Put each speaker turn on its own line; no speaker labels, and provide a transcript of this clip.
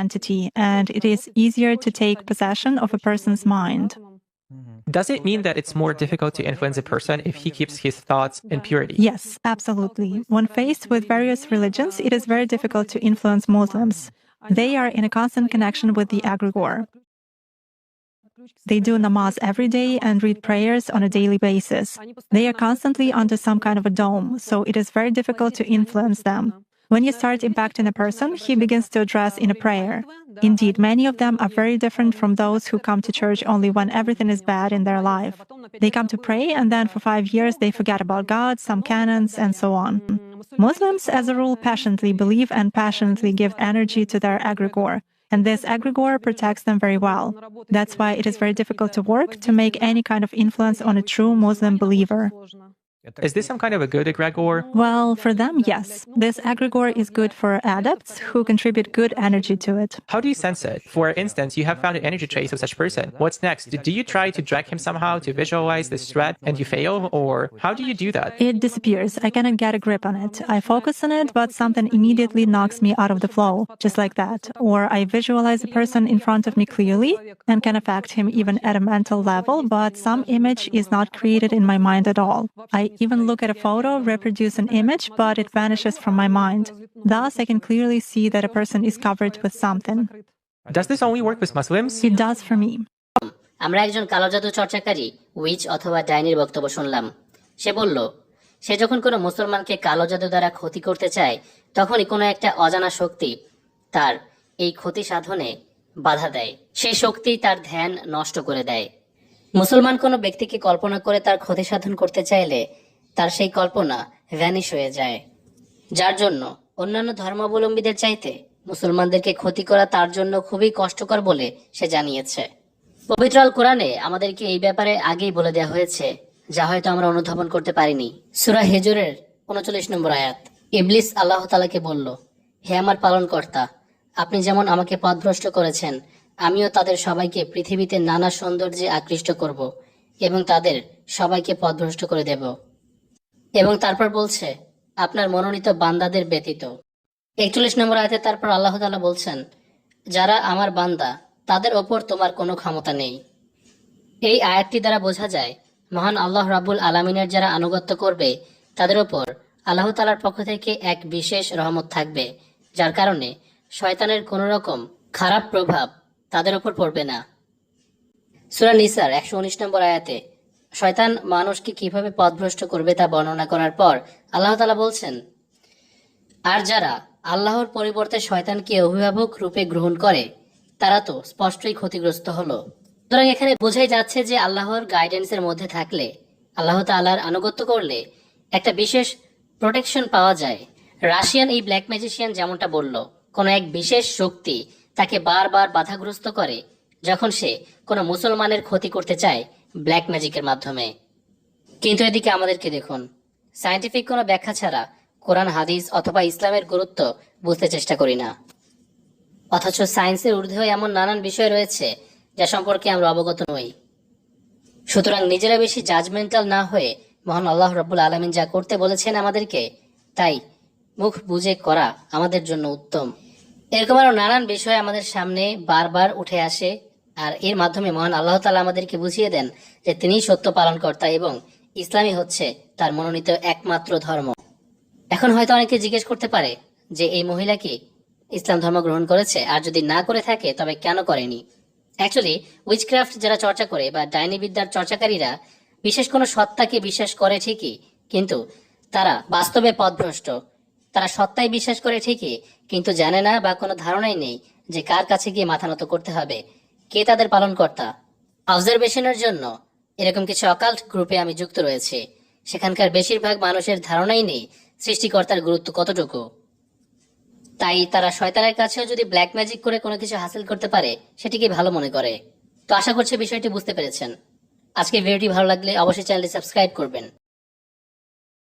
entity, and it is easier to take possession of a person's mind.
Does it mean that it's more difficult to influence a person if he keeps his thoughts in purity?
Yes, absolutely. When faced with various religions, it is very difficult to influence Muslims. They are in a constant connection with the egregore. They do namaz every day and read prayers on a daily basis. They are constantly under some kind of a dome, so it is very difficult to influence them. When you start impacting a person, he begins to address in a prayer. Indeed, many of them are very different from those who come to church only when everything is bad in their life. They come to pray, and then for 5 years they forget about God, some canons, and so on. Muslims, as a rule, passionately believe and passionately give energy to their egregore, and this egregore protects them very well. That's why it is very difficult to work to make any kind of influence on a true Muslim believer.
Is this some kind of a good egregore?
Well, for them, yes. This egregore is good for adepts who contribute good energy to it.
How do you sense it? For instance, you have found an energy trace of such person. What's next? Do you try to drag him somehow to visualize this threat and you fail? Or how do you do that?
It disappears. I cannot get a grip on it. I focus on it, but something immediately knocks me out of the flow, just like that. Or I visualize a person in front of me clearly and can affect him even at a mental level, but some image is not created in my mind at all. I even look at a photo, reproduce an image, but it vanishes from my mind. Thus, I can clearly see that a person is covered with something.
Does this only work with Muslims?
It does for me.
আমরা একজন কালো জাদু চর্চাকারী which অথবা ডাইনির বক্তব্য শুনলাম। সে বলল, সে যখন কোনো মুসলমানকে কালো জাদু দ্বারা ক্ষতি করতে চায়, তখনই কোনো একটা অজানা শক্তি তার এই ক্ষতি সাধনে বাধা দেয়। সেই শক্তি তার ধ্যান নষ্ট করে দেয়। মুসলমান কোনো ব্যক্তিকে কল্পনা করে তার ক্ষতি সাধন করতে চাইলে তার সেই কল্পনা ভ্যানিশ হয়ে যায়, যার জন্য অন্যান্য ধর্মাবলম্বীদের চাইতে মুসলমানদেরকে ক্ষতি করা তার জন্য খুবই কষ্টকর বলে সে জানিয়েছে। পবিত্র আল কোরআনে আমাদেরকে এই ব্যাপারে আগেই বলে দেওয়া হয়েছে, যা হয়তো আমরা অনুধাবন করতে পারিনি। সূরা হিজরের 39 নম্বর আয়াত। ইবলিস আল্লাহ তাআলাকে বলল, হে আমার পালনকর্তা, আপনি যেমন আমাকে পথভ্রষ্ট করেছেন, আমিও তাদের সবাইকে পৃথিবীতে নানা সৌন্দর্যে আকৃষ্ট করব এবং তাদের সবাইকে পথভ্রষ্ট করে দেব। এবং তারপর বলছে, আপনার মনোনীত বান্দাদের ব্যতীত। 41 নম্বর আয়াতে তারপর আল্লাহ তাআলা বলছেন, যারা আমার বান্দা তাদের ওপর তোমার কোনো ক্ষমতা নেই। এই আয়াতটি দ্বারা বোঝা যায়, মহান আল্লাহ রাব্বুল আলামিনের যারা আনুগত্য করবে তাদের ওপর আল্লাহ তাআলার পক্ষ থেকে এক বিশেষ রহমত থাকবে, যার কারণে শয়তানের কোনো রকম খারাপ প্রভাব তাদের ওপর পড়বে না। সূরা নিসার 119 নম্বর আয়াতে শয়তান মানুষকে কিভাবে পথভ্রষ্ট করবে তা বর্ণনা করার পর আল্লাহ তাআলা বলছেন, আর যারা আল্লাহর পরিবর্তে শয়তানকে অভিভাবক রূপে গ্রহণ করে তারা তো স্পষ্টই ক্ষতিগ্রস্ত হলো। সুতরাং এখানে বোঝাই যাচ্ছে যে আল্লাহর গাইডেন্সের মধ্যে থাকলে, আল্লাহ তাআলার আনুগত্য করলে একটা বিশেষ প্রোটেকশন পাওয়া যায়। রাশিয়ান এই ব্ল্যাক ম্যাজিশিয়ান যেমনটা বলল, কোনো এক বিশেষ শক্তি তাকে বারবার বাধাগ্রস্ত করে যখন সে কোনো মুসলমানের ক্ষতি করতে চায় ব্ল্যাক ম্যাজিকের মাধ্যমে। কিন্তু এদিকে আমাদেরকে দেখুন, সায়েন্টিফিক কোনো ব্যাখ্যা ছাড়া কোরআন হাদিস অথবা ইসলামের গুরুত্ব বুঝতে চেষ্টা করি না, অথচ সায়েন্সের ঊর্ধ্বে এমন নানান বিষয় রয়েছে যা সম্পর্কে আমরা অবগত নই। সুতরাং নিজেরা বেশি জাজমেন্টাল না হয়ে মহান আল্লাহ রাব্বুল আলামিন যা করতে বলেছেন আমাদেরকে, তাই মুখ বুজে করা আমাদের জন্য উত্তম। এরকম আরো নানান বিষয় আমাদের সামনে বারবার উঠে আসে, আর এর মাধ্যমে মহান আল্লাহ তাআলা আমাদেরকে বুঝিয়ে দেন যে তিনিই সত্য পালনকর্তা এবং ইসলামই হচ্ছে তার মনোনীত একমাত্র ধর্ম। এখন হয়তো অনেকে জিজ্ঞেস করতে পারে যে এই মহিলা কি ইসলাম ধর্ম গ্রহণ করেছে, আর যদি না করে থাকে তবে কেন করেনি। অ্যাকচুয়ালি উইচক্রাফট যারা চর্চা করে বা ডাইনি বিদ্যার চর্চাকারীরা বিশেষ কোনো সত্তাকে বিশ্বাস করে ঠিকই, কিন্তু তারা বাস্তবে পথভ্রষ্ট। তারা সত্তায় বিশ্বাস করে ঠিকই, কিন্তু জানে না বা কোনো ধারণাই নেই যে কার কাছে গিয়ে মাথা নত করতে হবে, কে তাদের পালনকর্তা। অবজারভেশনের জন্য এরকম কিছু অকাল্ট গ্রুপে আমি যুক্ত রয়েছে। সেখানকার বেশিরভাগ মানুষের ধারণাই নেই সৃষ্টিকর্তার গুরুত্ব কতটুকু। তাই তারা শয়তানের কাছেও যদি ব্ল্যাক ম্যাজিক করে কোনো কিছু হাসিল করতে পারে সেটিকে ভালো মনে করে। তো আশা করছি বিষয়টি বুঝতে পেরেছেন। আজকে ভিডিওটি ভালো লাগলে অবশ্যই চ্যানেলটি সাবস্ক্রাইব করবেন।